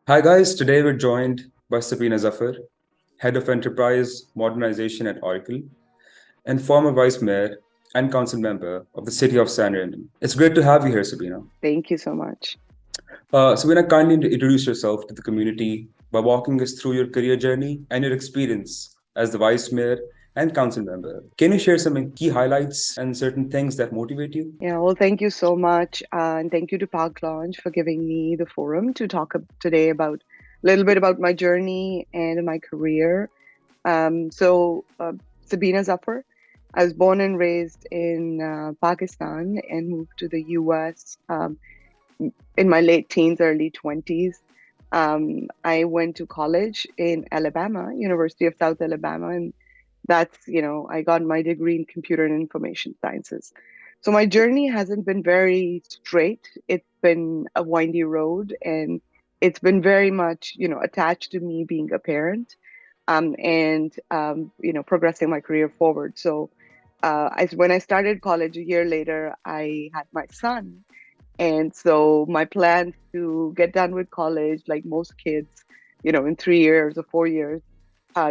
Hi guys, today we're joined by Sabina Zafar, Head of Enterprise Modernization at Oracle, and former Vice Mayor and Council Member of the City of San Ramon. It's great to have you here, Sabina. Thank you so much. Sabina, kindly introduce yourself to the community by walking us through your career journey and your experience as the Vice Mayor and Council Member. Can you share some key highlights and certain things that motivate you? Yeah, well, thank you so much. And thank you to Park Launch for giving me the forum to talk today about a little bit about my journey and my career. Sabina Zafar, I was born and raised in Pakistan and moved to the US in my late teens, early 20s. I went to college in Alabama, University of South Alabama, and I got my degree in computer and information sciences. So my journey hasn't been very straight. It's been a windy road, and it's been very much, attached to me being a parent, and progressing my career forward. So, when I started college a year later, I had my son, and so my plan to get done with college, like most kids, in 3 years or 4 years,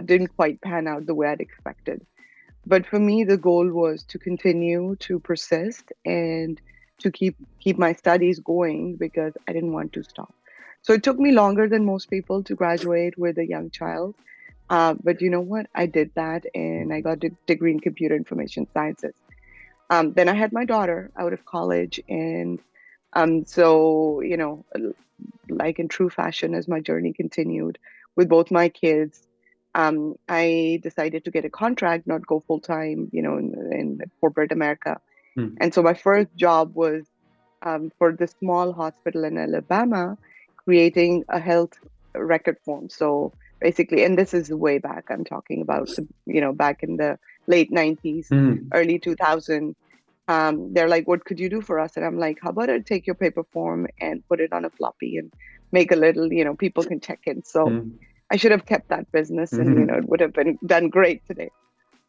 didn't quite pan out the way I'd expected. But for me, the goal was to continue to persist and to keep my studies going because I didn't want to stop. So it took me longer than most people to graduate with a young child. But you know what? I did that and I got a degree in computer information sciences. Then I had my daughter out of college, and like in true fashion, as my journey continued with both my kids, I decided to get a contract, not go full time, in corporate America. Hmm. And so my first job was for the small hospital in Alabama, creating a health record form. So basically, and this is way back, I'm talking about, back in the late 90s, Hmm. early 2000. They're like, what could you do for us? And I'm like, how about I take your paper form and put it on a floppy and make a little, people can check in. So Hmm. I should have kept that business, and, Hmm. it would have been done great today.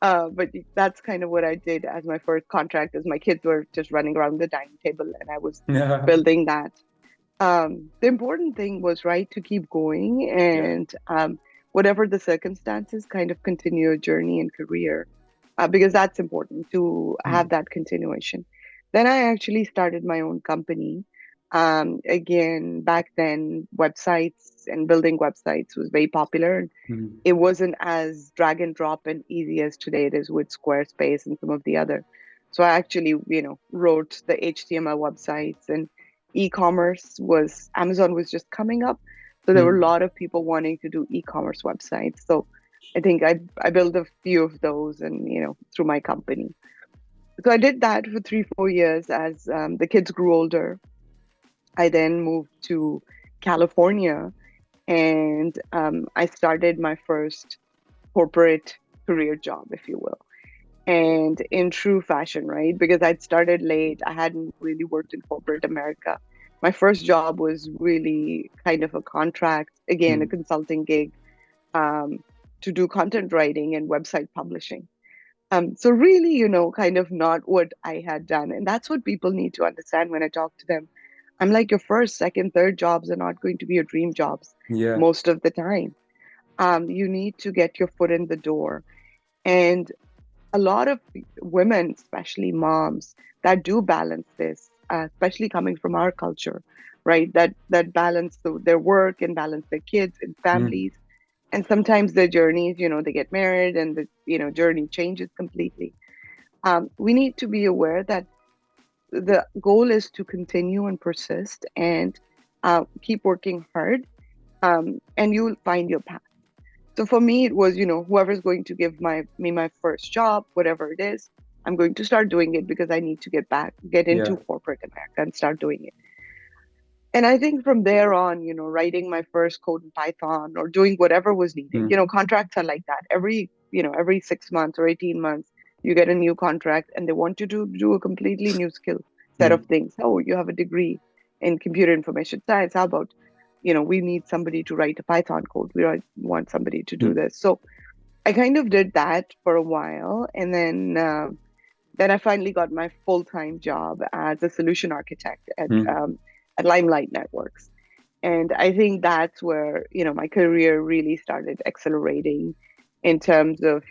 But that's kind of what I did as my first contract, as my kids were just running around the dining table and I was Yeah. building that. The important thing was, right, to keep going, Yeah. and whatever the circumstances, kind of continue your journey and career, because that's important to have Hmm. that continuation. Then I actually started my own company. Again, back then, websites and building websites was very popular. And Hmm. it wasn't as drag and drop and easy as today it is with Squarespace and some of the other. So I actually, wrote the HTML websites, and e-commerce was Amazon was just coming up. So there were a Hmm. lot of people wanting to do e-commerce websites. So I think I built a few of those, and through my company. So I did that for 3 4 years as the kids grew older. I then moved to California, and I started my first corporate career job, if you will. And in true fashion, right? Because I'd started late, I hadn't really worked in corporate America. My first job was really kind of a contract, again, a Hmm. consulting gig, um, to do content writing and website publishing. So really, kind of not what I had done. And that's what people need to understand when I talk to them. I'm like, your first, second, third jobs are not going to be your dream jobs Yeah. most of the time. You need to get your foot in the door. And a lot of women, especially moms, that do balance this, especially coming from our culture, right? That balance their work and balance their kids and Hmm. families. And sometimes their journeys, they get married and the journey changes completely. We need to be aware that the goal is to continue and persist and keep working hard, and you'll find your path. So for me, it was, whoever's going to give me my first job, whatever it is, I'm going to start doing it because I need to get Yeah. into corporate America and start doing it. And I think from there on, writing my first code in Python or doing whatever was needed. Hmm. Contracts are like that. Every 6 months or 18 months, you get a new contract and they want you to do a completely new skill set of Hmm. things. Oh, you have a degree in computer information science. How about, we need somebody to write a Python code. Want somebody to do Hmm. this. So I kind of did that for a while, and then I finally got my full time job as a solution architect at Hmm. Limelight Networks. And I think that's where, my career really started accelerating in terms of,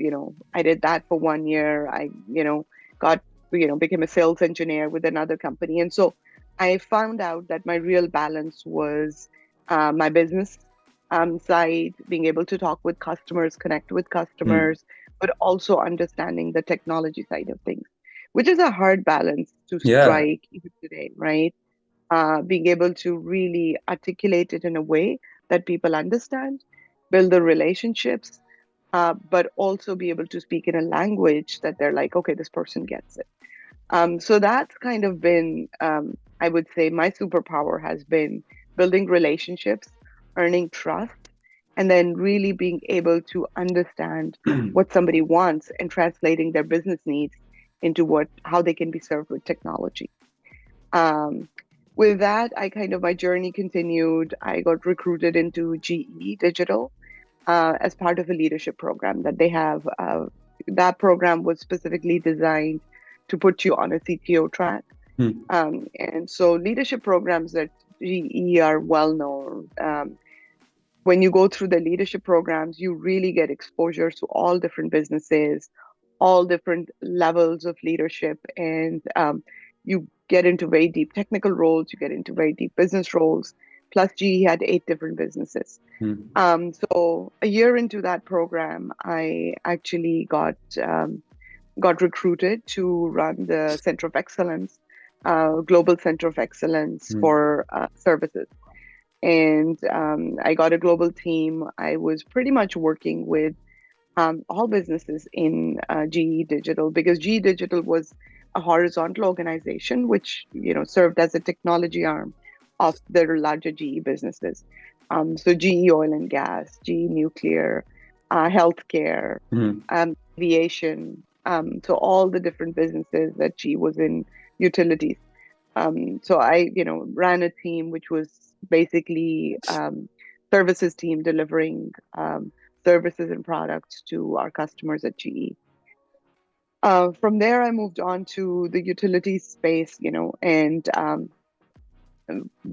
I did that for 1 year. I, got, became a sales engineer with another company. And so I found out that my real balance was my business side, being able to talk with customers, connect with Hmm. customers, but also understanding the technology side of things, which is a hard balance to Yeah. strike even today, right? Being able to really articulate it in a way that people understand, build the relationships, but also be able to speak in a language that they're like, okay, this person gets it. So that's kind of been, I would say, my superpower has been building relationships, earning trust, and then really being able to understand what somebody wants and translating their business needs into how they can be served with technology. Um, with that, my journey continued. I got recruited into GE Digital as part of a leadership program that they have. That program was specifically designed to put you on a CTO track. Hmm. And so leadership programs at GE are well known. When you go through the leadership programs, you really get exposure to all different businesses, all different levels of leadership, and you get into very deep technical roles, you get into very deep business roles. Plus, GE had 8 different businesses. Hmm. So a year into that program, I actually got recruited to run the Center of Excellence, Global Center of Excellence Hmm. for services. And I got a global team. I was pretty much working with all businesses in GE Digital, because GE Digital was a horizontal organization which served as a technology arm of their larger GE businesses. So GE Oil and Gas, GE Nuclear, healthcare, Hmm. aviation. So all the different businesses that GE was in, utilities. So I, ran a team which was basically services team delivering services and products to our customers at GE. From there, I moved on to the utility space, and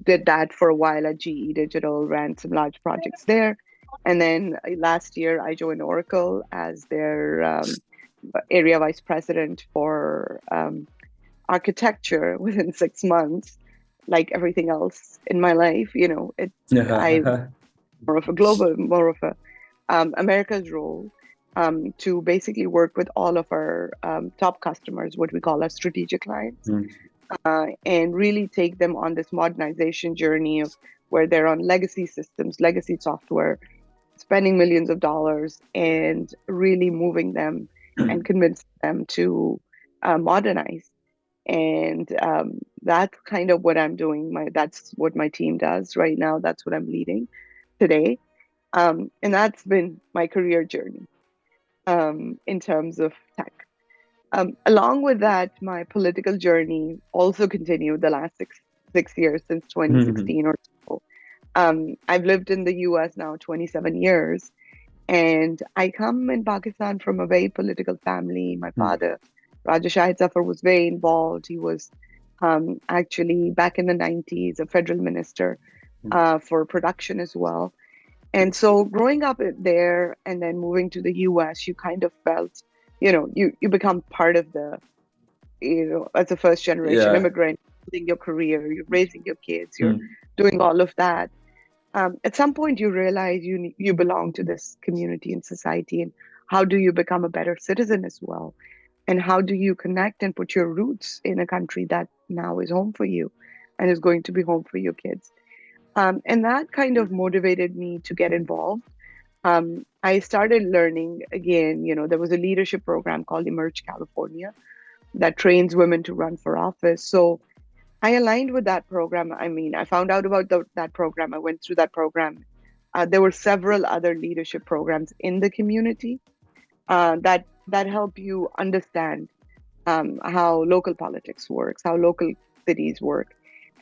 did that for a while at GE Digital, ran some large projects there. And then last year, I joined Oracle as their area vice president for architecture. Within 6 months, like everything else in my life, I more of a global, more of a America's role, to basically work with all of our top customers, what we call our strategic clients, Hmm. and really take them on this modernization journey of where they're on legacy systems, legacy software, spending millions of dollars, and really moving them and convincing them to modernize. And that's kind of what I'm doing. That's what my team does right now. That's what I'm leading today. And that's been my career journey in terms of tech. Along with that, my political journey also continued the last six years, since Hmm. 2016 or so. I've lived in the US now 27 years, and I come in Pakistan from a very political family. My father, Raja Shahid Zafar, was very involved. He was actually back in the 90s a federal minister for production as well. And so growing up there and then moving to the US, you kind of felt, you become part of as a first generation Yeah. immigrant, building your career, you're raising your kids, you're Hmm. doing all of that. At some point, you realize you belong to this community and society, and how do you become a better citizen as well? And how do you connect and put your roots in a country that now is home for you and is going to be home for your kids? And that kind of motivated me to get involved. I started learning again, there was a leadership program called Emerge California that trains women to run for office. So I aligned with that program. I mean, I found out about that program. I went through that program. There were several other leadership programs in the community that help you understand how local politics works, how local cities work.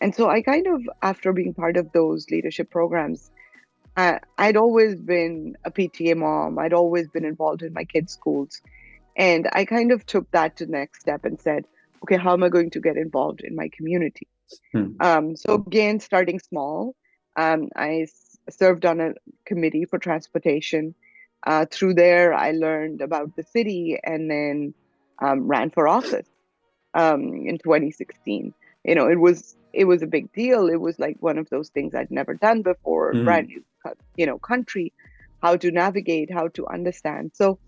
And so I kind of, after being part of those leadership programs, I'd always been a PTA mom. I'd always been involved in my kids' schools. And I kind of took that to the next step and said, okay, how am I going to get involved in my community? Hmm. So again, starting small, Served on a committee for transportation. Through there, I learned about the city and then ran for office in 2016. It was a big deal. It was like one of those things I'd never done before, brand Hmm. new, country, how to navigate, how to understand. So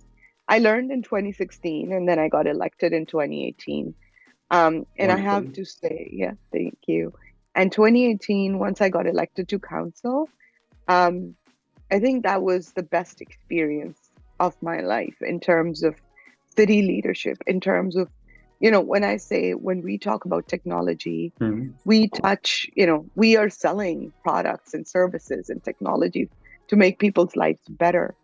I learned in 2016, and then I got elected in 2018. And I have Wonderful. to say, yeah, thank you. And 2018, once I got elected to council, um, I think that was the best experience of my life in terms of city leadership, in terms of, when we talk about technology, Hmm. we touch, we are selling products and services and technology to make people's lives better.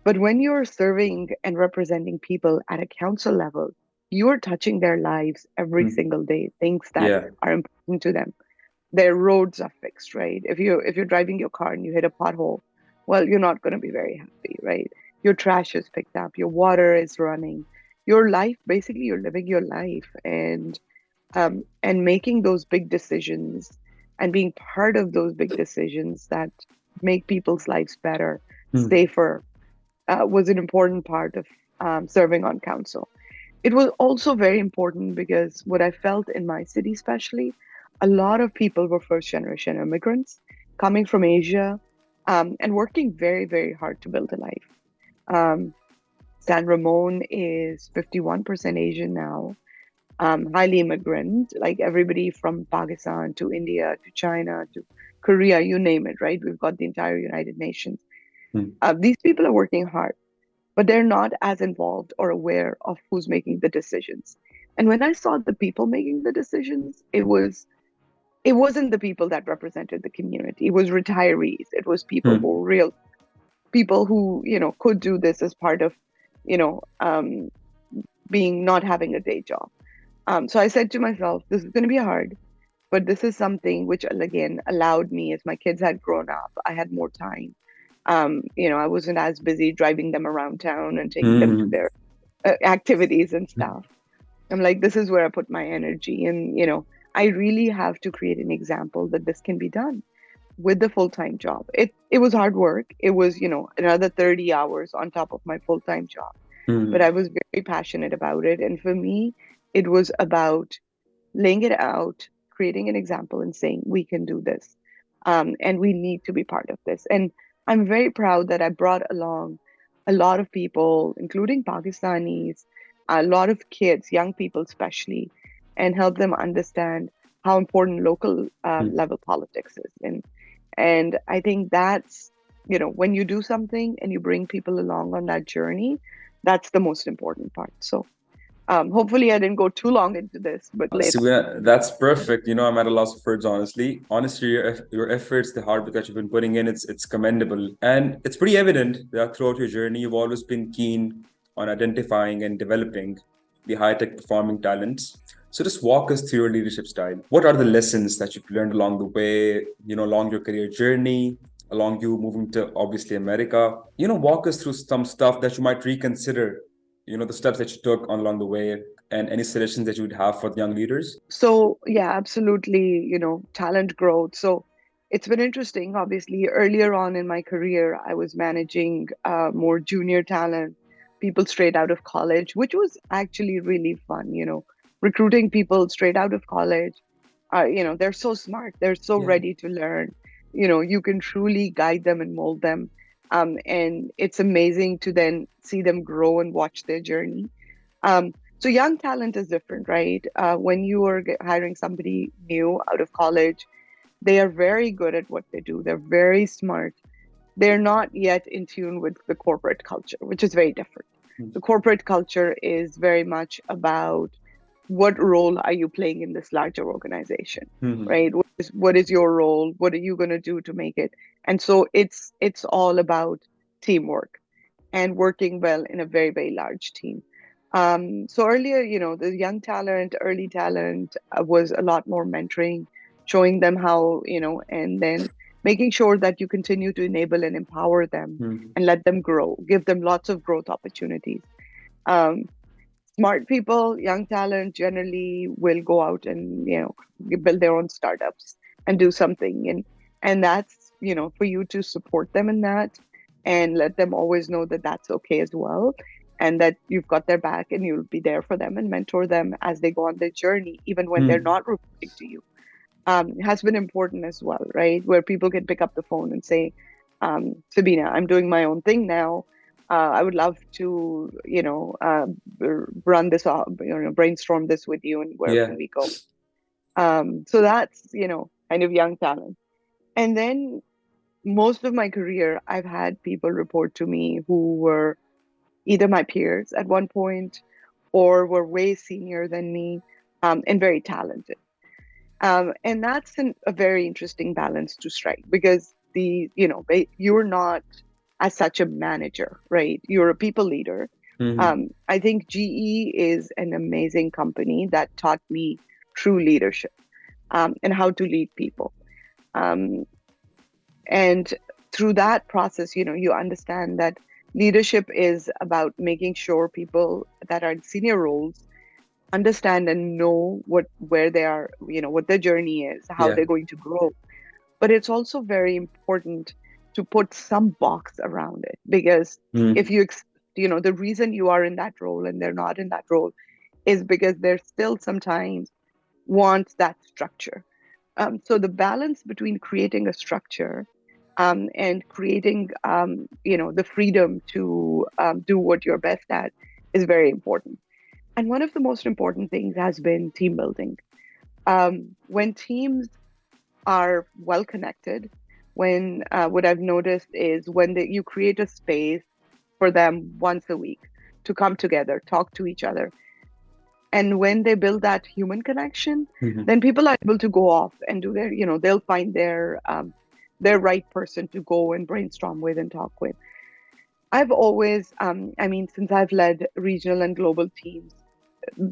But when you're serving and representing people at a council level, you are touching their lives every Hmm. single day, things that Yeah. are important to them. Their roads are fixed, right? If you're driving your car and you hit a pothole, well, you're not going to be very happy, right? Your trash is picked up, your water is running, your life, basically, you're living your life, and making those big decisions and being part of those big decisions that make people's lives better, Hmm. safer, was an important part of serving on council. It was also very important because what I felt in my city, especially, a lot of people were first generation immigrants coming from Asia, and working very, very hard to build a life. Um, San Ramon is 51% Asian now, highly immigrant, like everybody from Pakistan to India to China to Korea, you name it, right? We've got the entire United Nations. Hmm. These people are working hard, but they're not as involved or aware of who's making the decisions. And when I saw the people making the decisions, it wasn't the people that represented the community. It was retirees. It was people who Hmm. were real people who, could do this as part of, you know, um, being not having a day job. So I said to myself, this is going to be hard, but this is something which again allowed me, as my kids had grown up, I had more time. I wasn't as busy driving them around town and taking them to Hmm. their activities and stuff. I'm like, this is where I put my energy. And, I really have to create an example that this can be done with the full-time job. It was hard work. It was, another 30 hours on top of my full-time job. But I Hmm. was very passionate about it. And for me, it was about laying it out, creating an example, and saying, we can do this. And we need to be part of this. And I'm very proud that I brought along a lot of people, including Pakistanis, a lot of kids, young people especially, and help them understand how important local level politics is. And I think that's, when you do something and you bring people along on that journey, that's the most important part. So hopefully I didn't go too long into this, but let's. Sabina, that's perfect. I'm at a loss of words, honestly. Honestly, your efforts, the hard work that you've been putting in, it's commendable. And it's pretty evident that throughout your journey, you've always been keen on identifying and developing the high-tech performing talents. So just walk us through your leadership style. What are the lessons that you've learned along the way, along your career journey, along you moving to obviously America? Walk us through some stuff that you might reconsider, the steps that you took along the way and any suggestions that you would have for the young leaders? So yeah, absolutely, talent growth. So it's been interesting. Obviously, earlier on in my career, I was managing more junior talent, people straight out of college, which was actually really fun, recruiting people straight out of college. They're so smart, they're so Yeah. ready to learn. You can truly guide them and mold them. And it's amazing to then see them grow and watch their journey. So young talent is different, right? When you are hiring somebody new out of college, they are very good at what they do. They're very smart. They're not yet in tune with the corporate culture, which is very different. The corporate culture is very much about what role are you playing in this larger organization, Mhm. right? What is your role? What are you going to do to make it? And so it's all about teamwork and working well in a very, very large team. So earlier, the young talent, early talent was a lot more mentoring, showing them how, and then making sure that you continue to enable and empower them Mhm. and let them grow, give them lots of growth opportunities. Um, Smart people, young talent generally will go out and, build their own startups and do something. And that's, for you to support them in that and let them always know that that's okay as well, and that you've got their back and you'll be there for them and mentor them as they go on their journey, even when they're Hmm. not reporting to you, has been important as well, right? Where people can pick up the phone and say, Sabina, I'm doing my own thing now. I would love to, run this, brainstorm this with you, and where Yeah. can we go? So that's, kind of young talent. And then most of my career, I've had people report to me who were either my peers at one point or were way senior than me, and very talented. And that's a very interesting balance to strike, because you're not as such a manager, right? You're a people leader. Hmm. I think GE is an amazing company that taught me true leadership, and how to lead people. Um, and through that process, you understand that leadership is about making sure people that are in senior roles understand and know where they are, what their journey is, how Yeah. they're going to grow. But it's also very important to put some box around it, because if Hmm. the reason you are in that role and they're not in that role is because they're still sometimes wants that structure. So the balance between creating a structure, and creating, the freedom to do what you're best at, is very important. And one of the most important things has been team building. When teams are well connected, when what I've noticed is when you create a space for them once a week to come together, talk to each other, and when they build that human connection, Hmm. then people are able to go off and do they'll find their right person to go and brainstorm with and talk with. I've always, I mean, since I've led regional and global teams,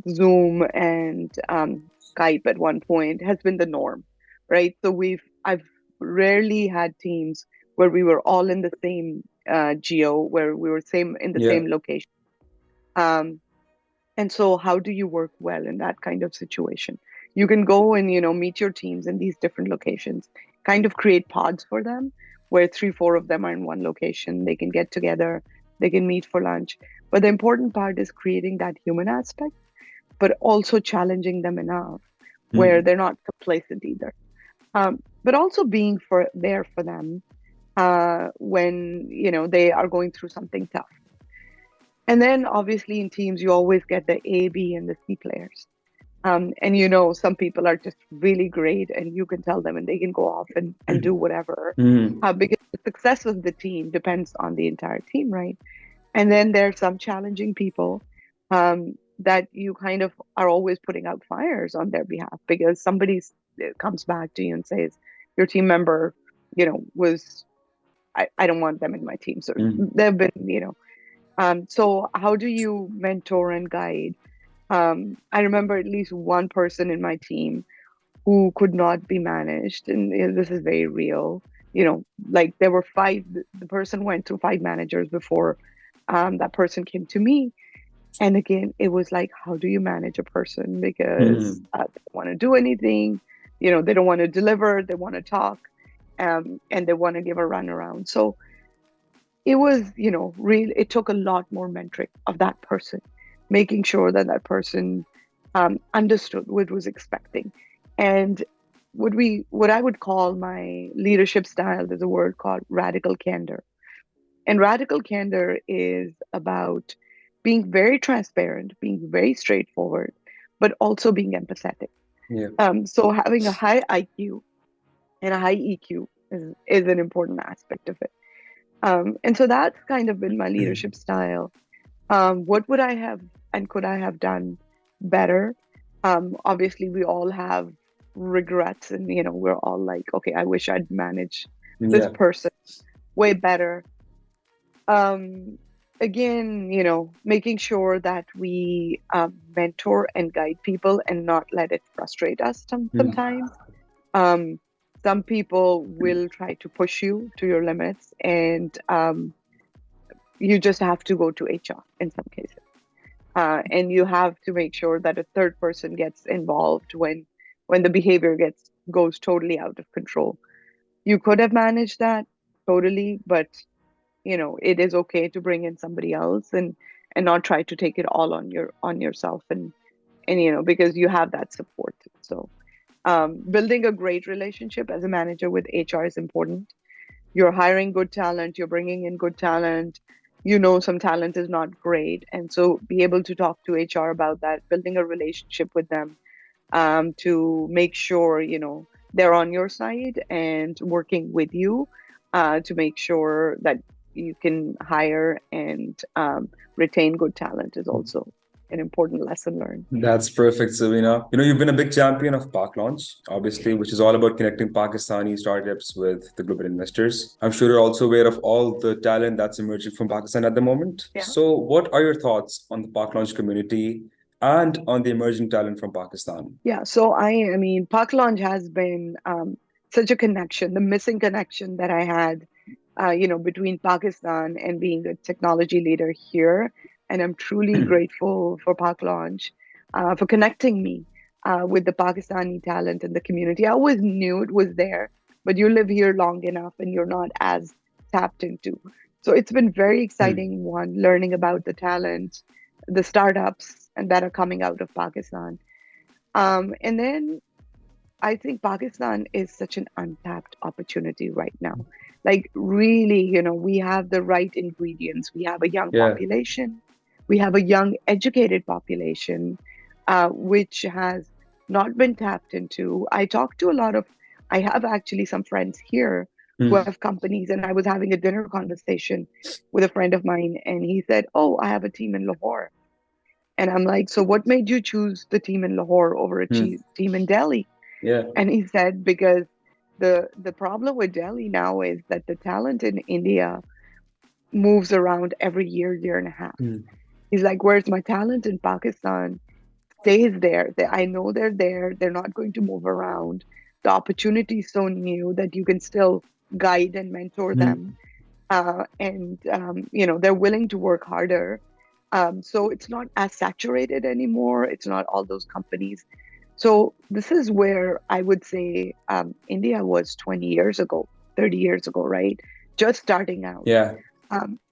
Zoom and Skype at one point has been the norm, right? So I've rarely had teams where we were all in the same geo, where we were same in the Yeah. same location. Um, and so, how do you work well in that kind of situation? You can go and, meet your teams in these different locations, kind of create pods for them where three, four of them are in one location. They can get together, they can meet for lunch. But the important part is creating that human aspect, but also challenging them enough where Hmm. they're not complacent either. But also being there for them when, they are going through something tough. And then obviously in teams, you always get the A, B, and the C players. And some people are just really great, and you can tell them and they can go off and do whatever. Hmm. Because the success of the team depends on the entire team, right? And then there's some challenging people that you kind of are always putting out fires on their behalf, because somebody comes back to you and says, your team member, was, I don't want them in my team. So Hmm. they've been, so how do you mentor and guide? I remember at least one person in my team who could not be managed. And this is very real. Like there were five, the person went through five managers before that person came to me. And again, it was like, how do you manage a person? Because Hmm. they don't want to do anything, they don't want to deliver, they want to talk, and they want to give a runaround. So it was, real. It took a lot more mentoring of that person, making sure that that person understood what was expecting. And what I would call my leadership style, there's a word called radical candor. And radical candor is about being very transparent, being very straightforward, but also being empathetic. Yeah. So having a high IQ and a high EQ is an important aspect of it. And so that's kind of been my leadership style. What would I have and could I have done better? Obviously, we all have regrets, and we're all like, okay, I wish I'd managed this Yeah. person way better. Um, Again, making sure that we mentor and guide people and not let it frustrate us Hmm. sometimes. Um, some people will try to push you to your limits, and you just have to go to HR in some cases. And you have to make sure that a third person gets involved when the behavior goes totally out of control. You could have managed that totally, but it is okay to bring in somebody else and not try to take it all on yourself, and because you have that support. So building a great relationship as a manager with HR is important. You're hiring good talent, you're bringing in good talent. Some talent is not great, and so be able to talk to HR about that, building a relationship with them, to make sure they're on your side and working with you, to make sure that you can hire and retain good talent is also an important lesson learned. That's perfect, Sabina. You've been a big champion of Park Launch, obviously, which is all about connecting Pakistani startups with the global investors. I'm sure you're also aware of all the talent that's emerging from Pakistan at the moment. Yeah. So, what are your thoughts on the Park Launch community and on the emerging talent from Pakistan? Yeah, so I mean, Park Launch has been such a connection, the missing connection that I had, between Pakistan and being a technology leader here. And I'm truly grateful for Park Launch for connecting me with the Pakistani talent in the community. I always knew it was there, but you live here long enough and you're not as tapped into. So it's been very exciting, one, learning about the talent, the startups, and that are coming out of Pakistan. And then I think Pakistan is such an untapped opportunity right now. Like, really, we have the right ingredients. We have a young Yeah. population, we have a young, educated population, which has not been tapped into. I have actually some friends here who Hmm. have companies, and I was having a dinner conversation with a friend of mine, and he said, "Oh, I have a team in Lahore." And I'm like, "So what made you choose the team in Lahore over a Hmm. team in Delhi?" Yeah. And he said, because the problem with Delhi now is that the talent in India moves around every year and a half. Hmm. He's like, whereas my talent in Pakistan stays there. I know they're there. They're not going to move around. The opportunity is so new that you can still guide and mentor Hmm. them. And they're willing to work harder. So it's not as saturated anymore. It's not all those companies. So this is where I would say India was 20 years ago, 30 years ago, right? Just starting out. Yeah.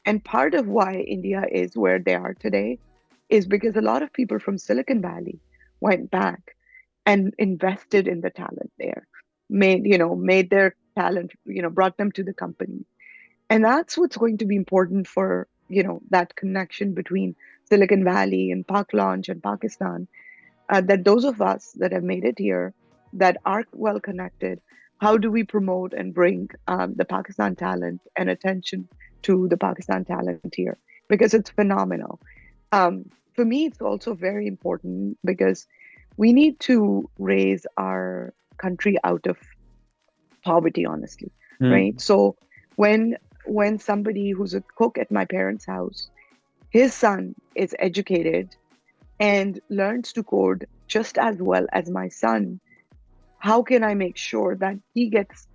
And part of why India is where they are today is because a lot of people from Silicon Valley went back and invested in the talent there, made their talent, brought them to the company. And that's what's going to be important for, that connection between Silicon Valley and Pak Launch and Pakistan, that those of us that have made it here, that are well connected, how do we promote and bring the Pakistan talent and attention to the Pakistan talent here? Because it's phenomenal. For me, it's also very important because we need to raise our country out of poverty, honestly, Hmm. right? So when somebody who's a cook at my parents' house, his son is educated and learns to code just as well as my son, how can I make sure that he gets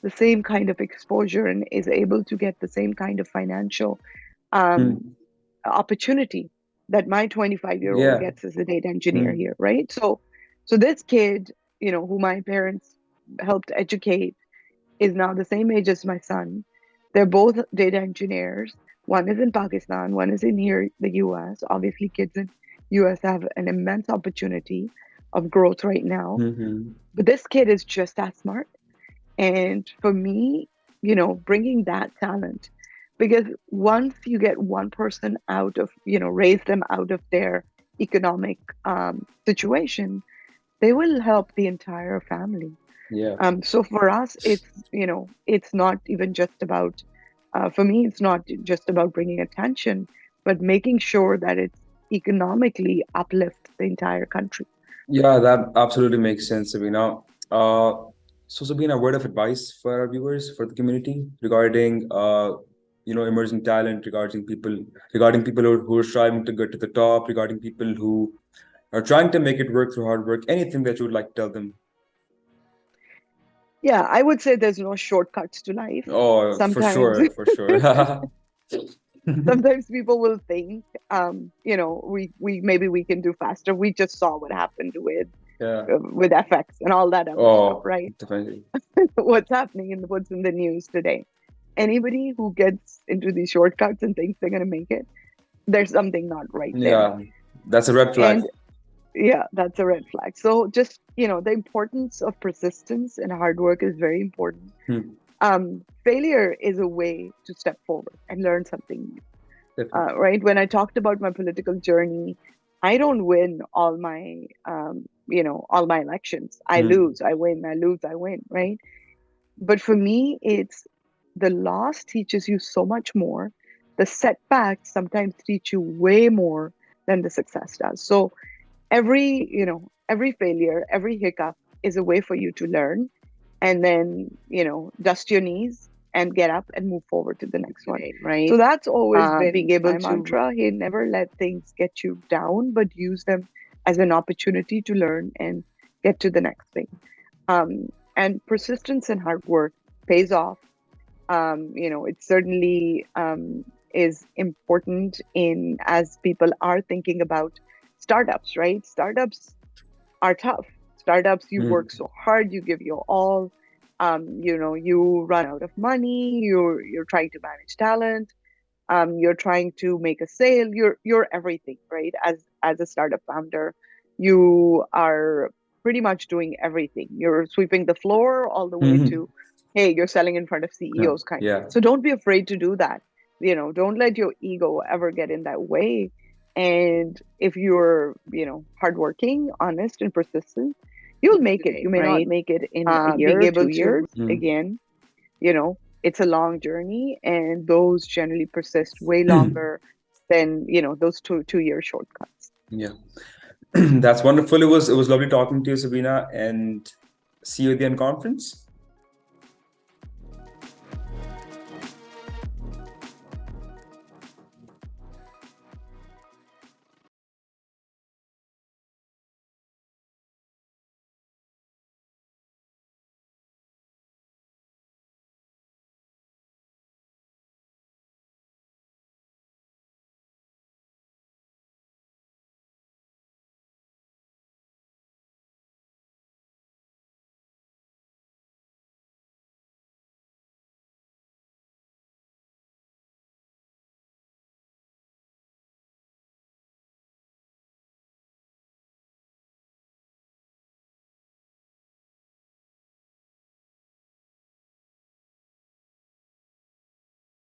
the same kind of exposure and is able to get the same kind of financial um, Hmm. opportunity that my 25-year-old Yeah. gets as a data engineer Hmm. here, right? So this kid, who my parents helped educate, is now the same age as my son. They're both data engineers. One is in Pakistan, one is in here, the US. Obviously, kids in US have an immense opportunity of growth right now. Hmm. But this kid is just as smart. And for me, bringing that talent, because once you get one person out of, raise them out of their economic situation, they will help the entire family. Yeah. So for us, it's not even just about, for me, it's not just about bringing attention, but making sure that it's economically uplifts the entire country. Yeah, that absolutely makes sense, Sabina. Uh, so, Sabina, a word of advice for our viewers, for the community regarding, emerging talent, regarding people who are striving to get to the top, regarding people who are trying to make it work through hard work. Anything that you would like to tell them? Yeah, I would say there's no shortcuts to life. Oh, for Sometimes, sure, for sure. sometimes people will think, we maybe we can do faster. We just saw what happened with Yeah. with FX and all that other stuff, Oh, right? definitely. What's happening and what's in the news today. Anybody who gets into these shortcuts and thinks they're going to make it, there's something not right there. Yeah, that's a red flag. And yeah, that's a red flag. So just, the importance of persistence and hard work is very important. Hmm. Failure is a way to step forward and learn something new. Definitely. Right? When I talked about my political journey, I don't win all my elections. I Hmm. lose, I win, I lose, I win, right? But for me, it's the loss teaches you so much more. The setbacks sometimes teach you way more than the success does. So every failure, every hiccup is a way for you to learn and then, dust your knees and get up and move forward to the next one. Right. So that's always Being been able my to mantra. Hey, never let things get you down, but use them as an opportunity to learn and get to the next thing. And persistence and hard work pays off. It certainly is important in as people are thinking about startups, right? Startups are tough. Startups, you Hmm. work so hard, you give your all. You run out of money. You're trying to manage talent. You're trying to make a sale. You're everything, right? As a startup founder, you are pretty much doing everything. You're sweeping the floor all the way Hmm. to, hey, you're selling in front of CEOs kind of. Yeah. So don't be afraid to do that. Don't let your ego ever get in that way. And if you're, hardworking, honest, and persistent, you'll make it. You may not right? make it in a year Being or able 2 years. Hmm. Again, it's a long journey, and those generally persist way longer than those two-year shortcuts. Yeah. That's wonderful. It was lovely talking to you, Sabina, and see you at the end conference.